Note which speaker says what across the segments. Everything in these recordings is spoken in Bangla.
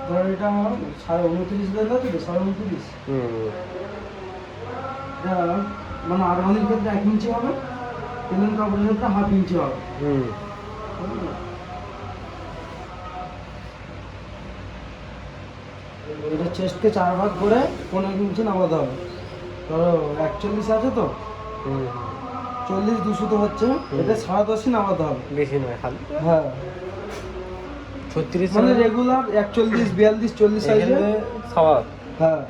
Speaker 1: ধর এটা 29.5 দেন আছে তো 29.5 এটা মানে আরমানির ক্ষেত্রে 1 ইঞ্চি হবে, পেলেন কাপড়ের ক্ষেত্রে 1/2 ইঞ্চি হবে। বুঝলে? এটা চেস্টকে 4 ভাগ করে 15 ইঞ্চি নামাতে হবে। ধরো 41 আছে তো 40 200 তো হচ্ছে, এটা 10.5 নামাতে হবে।
Speaker 2: বেশি নয় খালি।
Speaker 1: হ্যাঁ
Speaker 2: 36
Speaker 1: মানে রেগুলার 41 42 40 সাইজে
Speaker 2: সওয়া।
Speaker 1: হ্যাঁ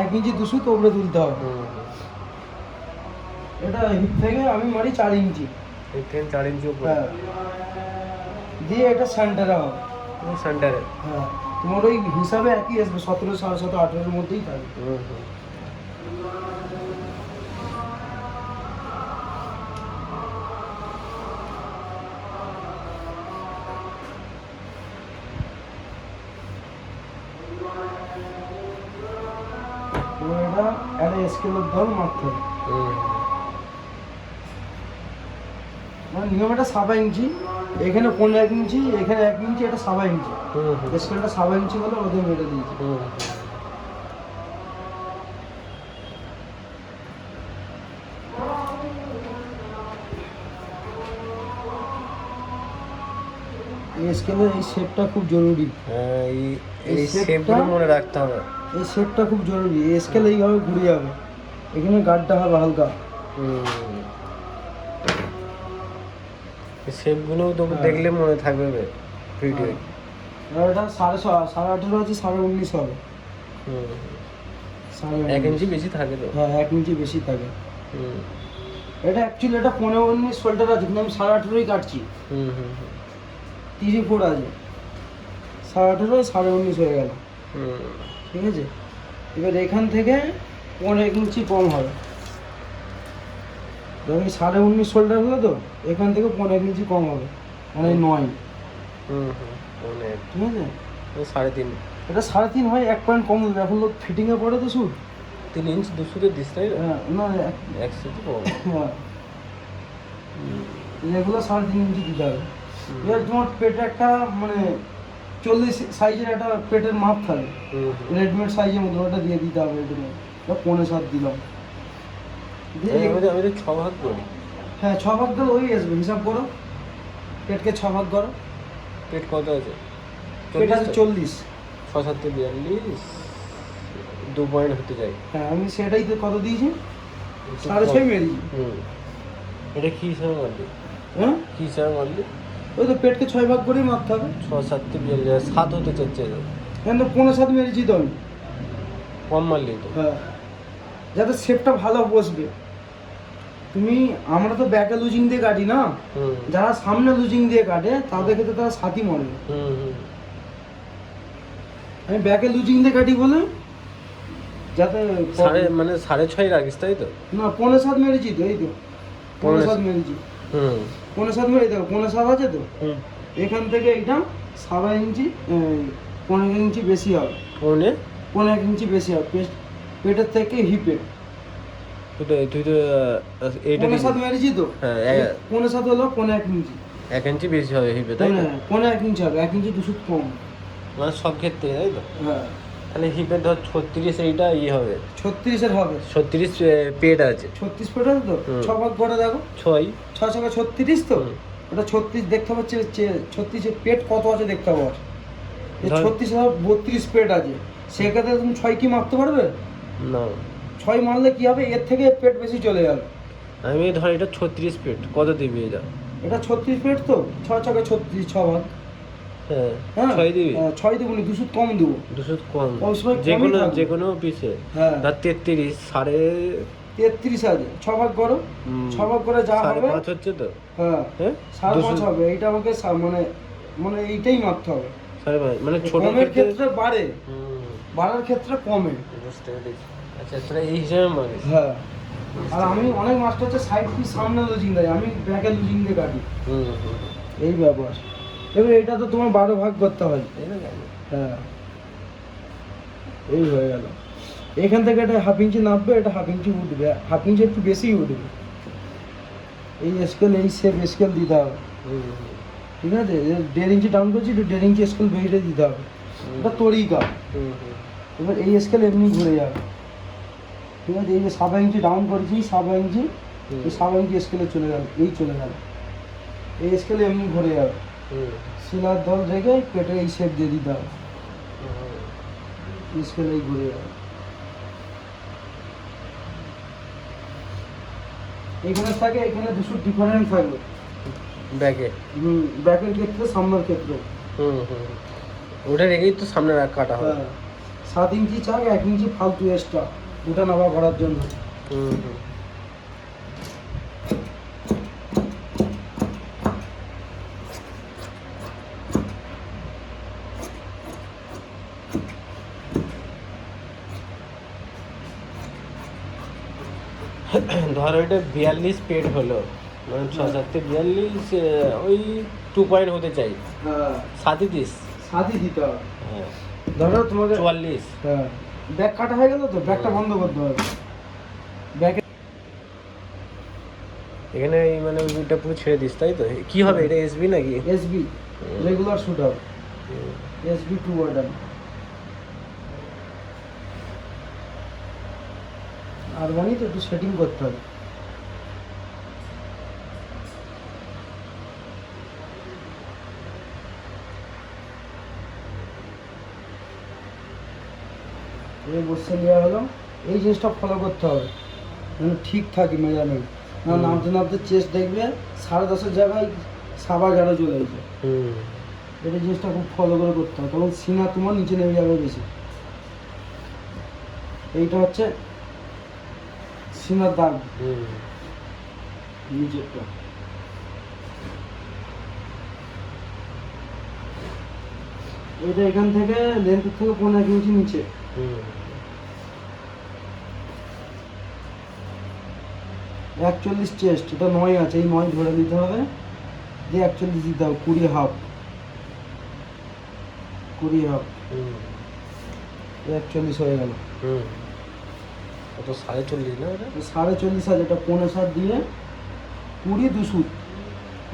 Speaker 1: 1 ইঞ্চি 200 তো উপরে তুলতে হবে। এটা হিপ থেকে আমি মারি 4 ইঞ্চি।
Speaker 2: এই 4 ইঞ্চি উপরে।
Speaker 1: হ্যাঁ দিয়ে এটা সেন্টারে হবে।
Speaker 2: সেন্টারে।
Speaker 1: হ্যাঁ তোমার ওই হিসাবে একই আসবে 17 17.5 18 মধ্যেই থাকবে। এটা একটা স্কেলের ধর মারতে হবে। মানে নিয়ম এটা 7 ইঞ্চি, এখানে 15 ইঞ্চি, এখানে 1 ইঞ্চি, এটা 7 ইঞ্চি। স্কেলটা 7 ইঞ্চি বলে ওদের মেরে দিয়েছি। এই স্কেলের এই শেপটা খুব জরুরি।
Speaker 2: হ্যাঁ এই শেপগুলো মনে রাখতে হবে।
Speaker 1: এই শেপটা খুব জরুরি। এই স্কেল এইভাবে ঘুরে যাবে, এখানে গার্ডটা হবে হালকা।
Speaker 2: এই শেপগুলো তো দেখলে মনে থাকবে ভিডিও।
Speaker 1: এটা 18.5 আছে, 19.5 হবে।
Speaker 2: 1 ইঞ্চি বেশি থাকে তো।
Speaker 1: হ্যাঁ 1 ইঞ্চি বেশি থাকে। এটা অ্যাকচুয়ালি এটা 15-19 শোল্ডার আছে, কিন্তু আমি 18.5 কাটছি। 34 আছে, 18.5 19.5 হয়ে গেল। ঠিক আছে, এবার এখান থেকে 1 ইঞ্চি কম হবে। ধরো 19.5 শোল্ডার হলো তো, এখান থেকে 1 ইঞ্চি কম হবে, মানে 9। ঠিক আছে,
Speaker 2: 3.5।
Speaker 1: এটা 3.5 হয়, 1 পয়েন্ট কম দেবে। এখন লোক ফিটিংয়ে পড়ে তো শুট
Speaker 2: 3 ইঞ্চি 200 দিস তাই না?
Speaker 1: হ্যাঁ না
Speaker 2: 100 তো কম।
Speaker 1: হ্যাঁ এগুলো 3.5 ইঞ্চি দিতে হবে। এবার তোমার পেটে একটা মানে 40 সাইজের একটা পেটের মাপ থাকে, রেডিমেড সাইজের মতো, ওটা দিয়ে দিতে হবে। রেডিমেড 7.5 দিলাম।
Speaker 2: আমি তো 6 ভাগ করি।
Speaker 1: হ্যাঁ 6 ভাগ দিলে ওই আসবে, হিসাব করো। পেটকে 6 ভাগ করো।
Speaker 2: পেট কত আছে?
Speaker 1: পেট আছে 40।
Speaker 2: 6 7 42, 2 পয়েন্ট হতে যায়।
Speaker 1: হ্যাঁ আমি সেটাই তো কত দিয়েছি, 6.5 মেরেছি।
Speaker 2: এটা কি হিসাবে মারলি?
Speaker 1: হ্যাঁ
Speaker 2: কি হিসাবে মারলি?
Speaker 1: ওই তো পেটকে 6 ভাগ করেই মারতে হবে।
Speaker 2: 6 7 42, 7 হতে চাচ্ছে।
Speaker 1: কেন 7.5 মেরেছি তো আমি।
Speaker 2: কম মারলি তো।
Speaker 1: হ্যাঁ যাতে শেপটা ভালো বসবে। আমরা তো ব্যাকে লুজিং দিয়ে কাটি না, যারা সামনে লুজিং দিয়ে কাটে তাদের ক্ষেত্রে তারা 7ই মারবে। আমি ব্যাকে লুজিং দিয়ে কাটি বলে যাতে
Speaker 2: মানে 6.5 রাখিস তাই তো?
Speaker 1: না 7.5 মেরেছি তো, এই তো 7.5 মেরেছি। 7.5 মেরে দেখো, 7.5 আছে তো। এখান থেকে এইটা 7 ইঞ্চি 15 ইঞ্চি বেশি হবে। 15 ইঞ্চি বেশি হবে পেটের থেকে হিপে।
Speaker 2: তুই তো এইটা
Speaker 1: 7.5 মেরেছি তো।
Speaker 2: হ্যাঁ
Speaker 1: 7.5 হলো 15 ইঞ্চি।
Speaker 2: 1 ইঞ্চি বেশি হবে হিপে তাই না?
Speaker 1: 15 ইঞ্চি হবে, 1 ইঞ্চি 200 কম।
Speaker 2: মানে সব ক্ষেত্রে তাই তো?
Speaker 1: হ্যাঁ
Speaker 2: তাহলে হিপে ধর 36 এইটা হবে,
Speaker 1: 36 এর হবে।
Speaker 2: 36 পেট আছে।
Speaker 1: 36 পেট আছে তো, 6 ভাগ করে দেখো।
Speaker 2: 6
Speaker 1: 6 36 তো। ওটা 36 দেখতে পাচ্ছি, 36 এর পেট কত আছে দেখতে পাবো। 36 32 পেট আছে, সেক্ষেত্রে তুমি 6 কি মারতে পারবে
Speaker 2: না?
Speaker 1: 6 মারলে কি হবে, এর থেকে পেট বেশি চলে যাবে।
Speaker 2: আমি ধর এটা 36 পেট, কত দিবি এটা?
Speaker 1: এটা 36 পেট তো, 6 36 6 ভাগ।
Speaker 2: হ্যাঁ 6 দিবি।
Speaker 1: 6 দেবো না, 200 কম দেবো।
Speaker 2: 200 কম,
Speaker 1: যেকোনো
Speaker 2: যেকোনো পিসে।
Speaker 1: হ্যাঁ
Speaker 2: ধর 33
Speaker 1: 33 আছে, 6 ভাগ করো। 6 ভাগ করে যা হবে
Speaker 2: 5.5 হচ্ছে তো।
Speaker 1: হ্যাঁ 5.5 হবে। এইটা আমাকে মানে এইটাই মারতে হবে।
Speaker 2: 5.5 মানে ছোট
Speaker 1: ক্ষেত্রে বাড়ে, বাড়ার ক্ষেত্রে কমে।
Speaker 2: বুঝতে পেরেছি। আচ্ছা তোরা এই হিসাবে মারিস?
Speaker 1: হ্যাঁ আর আমি অনেক মাস্টার হচ্ছে সাইড পিস সামনে লুজিং দেয়, আমি ব্যাকে লুজিং দিয়ে কাটি। এই ব্যাপার। এবার এটা তো তোমার 12 ভাগ করতে হয়। হ্যাঁ এই হয়ে গেল। এখান থেকে এটা 1/2 ইঞ্চি নামবে, এটা 1/2 ইঞ্চি উঠবে, 1/2 ইঞ্চি একটু বেশি উঠবে। এই স্কেল, এই শেপ স্কেল দিতে হবে। ঠিক আছে, 1.5 ইঞ্চি ডাউন করছি, 1.5 ইঞ্চি স্কেল বেরিয়ে দিতে হবে। এটা তরিকা।
Speaker 2: হুম হুম
Speaker 1: এবার এই স্কেল এমনি ঘুরে যাবে, ঠিক আছে? এই যে 7 ইঞ্চি ডাউন করেছি, 7 ইঞ্চি, এই 7 ইঞ্চি স্কেলে চলে গেল, এই চলে গেল, এই স্কেলে এমনি ঘুরে যাবে।
Speaker 2: হুম
Speaker 1: শিলার দল রেখে পেটে এই শেপ দিয়ে দিতে হবে, স্কেলে এই ঘুরে যাবে। এখানে থাকে, এখানে দুশো ডিফারেন্ট থাকবে
Speaker 2: ব্যাকে।
Speaker 1: ব্যাকের ক্ষেত্রে, সামনের ক্ষেত্রে।
Speaker 2: হুম হুম ওটা রেখেই তো সামনে কাটা হবে।
Speaker 1: হ্যাঁ, 7 ইঞ্চি চাক, 1 ইঞ্চি ফালতু এক্সট্রা ওটা নামা করার জন্য।
Speaker 2: হুম হুম ধর ওইটা 42 পেট হলো, মানে 6 7 42, ওই 2 পয়েন্ট হতে চাই,
Speaker 1: হ্যাঁ,
Speaker 2: 37।
Speaker 1: 7ই দিতে হবে।
Speaker 2: হ্যাঁ
Speaker 1: ধরো তোমাকে
Speaker 2: 44।
Speaker 1: হ্যাঁ, ব্যাক কাটা হয়ে গেল তো, ব্যাকটা বন্ধ করতে হবে। ব্যাকে
Speaker 2: এখানে এই মানে ওইটা পুরো ছেড়ে দিস, তাই তো? কি হবে এটা, এসবি নাকি?
Speaker 1: এসবি রেগুলার শুট হবে, এসবি 2 বাটন। আর জানি তো একটু সেটিং করতে হবে। এই বসে নেওয়া হলো, এই জিনিসটা ফলো করতে হবে যেন ঠিক থাকে মেজারমেন্ট। না নামতে নামতে চেস্ট দেখবে 10.5 জায়গায় 11.5 চলে গেছে।
Speaker 2: হুম
Speaker 1: এটা জিনিসটা খুব ফলো করে করতে হবে, তখন সিনা তোমার নিচে নেমে যাবে বেশি। এইটা হচ্ছে সিনার দাগ,
Speaker 2: হুম
Speaker 1: নিচেরটা। এটা এখান থেকে লেন্থ থেকে 15 ইঞ্চি নিচে।
Speaker 2: হুম
Speaker 1: 41 চেস্ট, এটা 9 আছে, এই 9 ধরে নিতে হবে, দিয়ে 41 দিতে হবে, 20 হাফ, 20 হাফ,
Speaker 2: হুম
Speaker 1: 41 হয়ে গেল।
Speaker 2: হুম কত 45 না এটা?
Speaker 1: 40.5 আছে, এটা 5.7 দিয়ে 20 2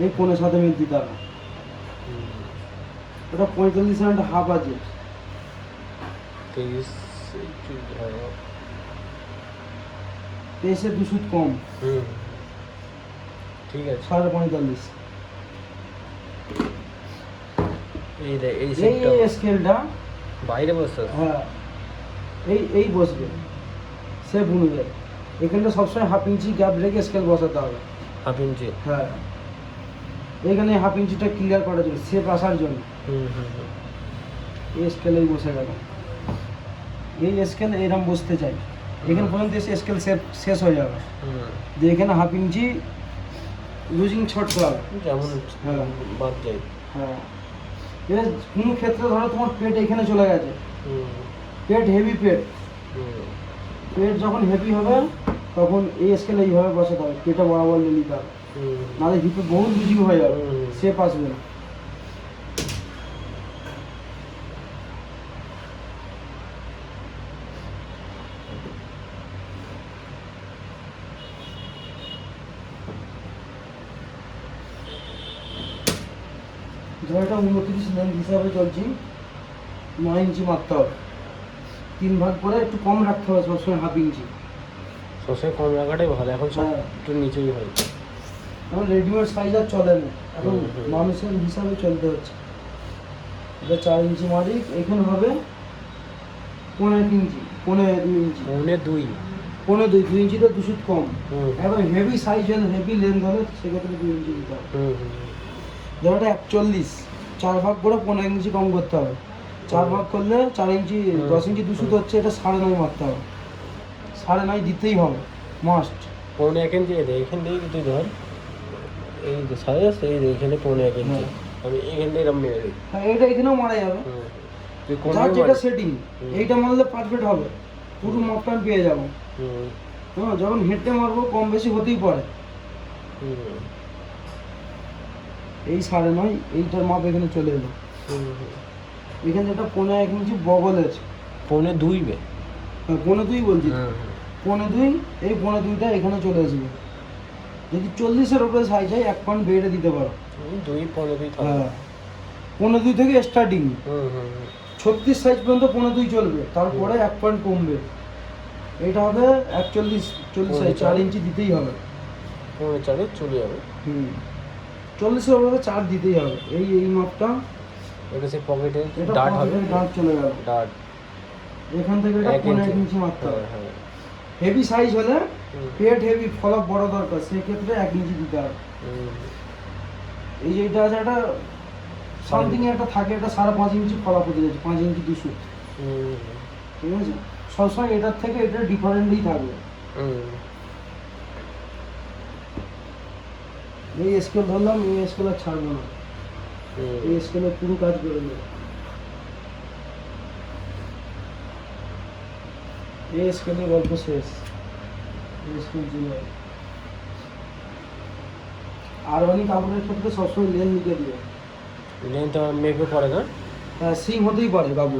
Speaker 1: এই 5.7 মিনিট দিতে হবে। ওটা 45 হাফ আছে,
Speaker 2: 23।
Speaker 1: 23 2 কম,
Speaker 2: হুম ঠিক আছে।
Speaker 1: 45.5।
Speaker 2: এই দেখ এই
Speaker 1: এই
Speaker 2: সেটটা
Speaker 1: স্কেলটা,
Speaker 2: বাইরে বসে আছে।
Speaker 1: হ্যাঁ, এই বসবে সে অনুযায়ী। এখানটা সবসময় হাফ ইঞ্চি গ্যাপ রেখে স্কেল বসাতে হবে।
Speaker 2: 1/2 ইঞ্চি।
Speaker 1: হ্যাঁ, এখানে হাফ ইঞ্চিটা ক্লিয়ার করার জন্য, শেপ আসার জন্য।
Speaker 2: হুম হুম হুম
Speaker 1: এই স্কেলেই বসে গেল, এই স্কেল এরকম বসতে চাই, এখানে পর্যন্ত এসে স্কেল শেষ হয়ে যাবে।
Speaker 2: হুম
Speaker 1: দিয়ে এখানে হাফ ইঞ্চি লুজিং ছাড়তে হবে।
Speaker 2: যেমন
Speaker 1: হ্যাঁ।
Speaker 2: বাদ যায়।
Speaker 1: হ্যাঁ, এবার কোনো ক্ষেত্রে ধরো তোমার পেট এখানে চলে গেছে,
Speaker 2: হুম
Speaker 1: পেট হেভি, পেট যখন হেভি হবে তখন এই স্কেল এইভাবে বসাতে হবে, পেটটা বরাবর নিয়ে নিতে হবে,
Speaker 2: হুম
Speaker 1: নাহলে হিপে বহুত লুজিং হয়ে যাবে,
Speaker 2: হুম।
Speaker 1: শেপ আসবে না। ধরো এটা 29 লেন্থ হিসাবে চলছি, 9 ইঞ্চি মারতে হবে, 3 ভাগ করে একটু কম রাখতে হবে সবসময়, হাফ ইঞ্চি।
Speaker 2: সবসময় কম রাখাটাই ভালো, এখন সব
Speaker 1: হ্যাঁ।
Speaker 2: একটু নিচেই হয়।
Speaker 1: এখন রেডিমেড সাইজ আর চলে না, এখন
Speaker 2: হুম।
Speaker 1: মানুষের হিসাবে চলতে হচ্ছে। এটা 4 ইঞ্চি মারি, এখানে হবে 15 ইঞ্চি, 15 ইঞ্চি,
Speaker 2: 2.5।
Speaker 1: 2 ইঞ্চিতে 2 সুত কম।
Speaker 2: হুম
Speaker 1: এখন হেভি সাইজ হলে, হেভি লেন্থ হলে সেক্ষেত্রে 2 ইঞ্চি দিতে হবে।
Speaker 2: হুম হুম
Speaker 1: ধরো এটা 41, 4 ভাগ করে 15 ইঞ্চি কম করতে হবে, 4 ভাগ করলে 4 ইঞ্চি, 10 ইঞ্চি 2 সুত হচ্ছে, এটা 9.5 মারতে হবে, 9.5 দিতেই হবে মাস্ট।
Speaker 2: 1.5 ইঞ্চি এখান থেকে তুই ধর, এই যে সাইজ আছে, এই যে এখানে 1.5 ইঞ্চি,
Speaker 1: হ্যাঁ।
Speaker 2: আমি এখানে এরম মেরে দিই।
Speaker 1: হ্যাঁ, এইটা এখানেও মারা যাবে,
Speaker 2: তুই
Speaker 1: যার
Speaker 2: কোন
Speaker 1: যেটা সেটিং।
Speaker 2: হুম।
Speaker 1: এইটা মারলে পারফেক্ট হবে, পুরো মাপটা পেয়ে যাবো।
Speaker 2: হুম
Speaker 1: হ্যাঁ, যখন হেঁটে মারবো কম বেশি হতেই পারে।
Speaker 2: হুম
Speaker 1: এই 9.5, এইটার মাপ এখানে চলে এলো,
Speaker 2: হুম
Speaker 1: এখানে যেটা 15 ইঞ্চি বগল আছে,
Speaker 2: 2.5 বে।
Speaker 1: হ্যাঁ 15 বলছি,
Speaker 2: হুম
Speaker 1: 15, এই 15টা এখানে চলে আসবে। যদি 40-এর উপরে সাইজ হয় 1 পয়েন্ট বেড়ে দিতে পারো।
Speaker 2: 2.5 থাকে।
Speaker 1: হ্যাঁ, 15 থেকে স্টার্টিং,
Speaker 2: হুম হুম
Speaker 1: 36 সাইজ পর্যন্ত 15 চলবে, তারপরে 1 পয়েন্ট কমবে। এটা হবে 41 40 সাইজ, 4 ইঞ্চি দিতেই হবে।
Speaker 2: 4.5 চলে যাবে।
Speaker 1: 40 এর উপরে 4 দিতেই হবে। এই মাপটা
Speaker 2: এটা সে পকেটে
Speaker 1: এটা
Speaker 2: ডাট হবে,
Speaker 1: পকেটে ডাট চলে গেল।
Speaker 2: ডাট
Speaker 1: এখান থেকে এটা 15 ইঞ্চি মারতে হবে।
Speaker 2: হ্যাঁ।
Speaker 1: হেভি সাইজ হলে
Speaker 2: হুম।
Speaker 1: পেট হেভি, ফলক বড় দরকার, সেই ক্ষেত্রে 1 ইঞ্চি দিতে হবে। এই যে এটা আছে, একটা সামথিং একটা থাকে, এটা 5.5 ইঞ্চি ফলক হতে যাচ্ছে, 5 ইঞ্চি 200। ঠিক আছে, সবসময় এটার থেকে এটা ডিফারেন্টই থাকবে। এই স্কেল ধরলাম, এই স্কেল আর ছাড়বো না, এই স্কেলে পুরো কাজ করে নেব। এই স্কেলের গল্প শেষ। এই স্কেল চলে আর অনেক কাপড়ের ক্ষেত্রে সবসময় লেন লিখে দিও।
Speaker 2: লেন তো মেপে পড়ে না,
Speaker 1: হ্যাঁ সিং হতেই পারে বাবু।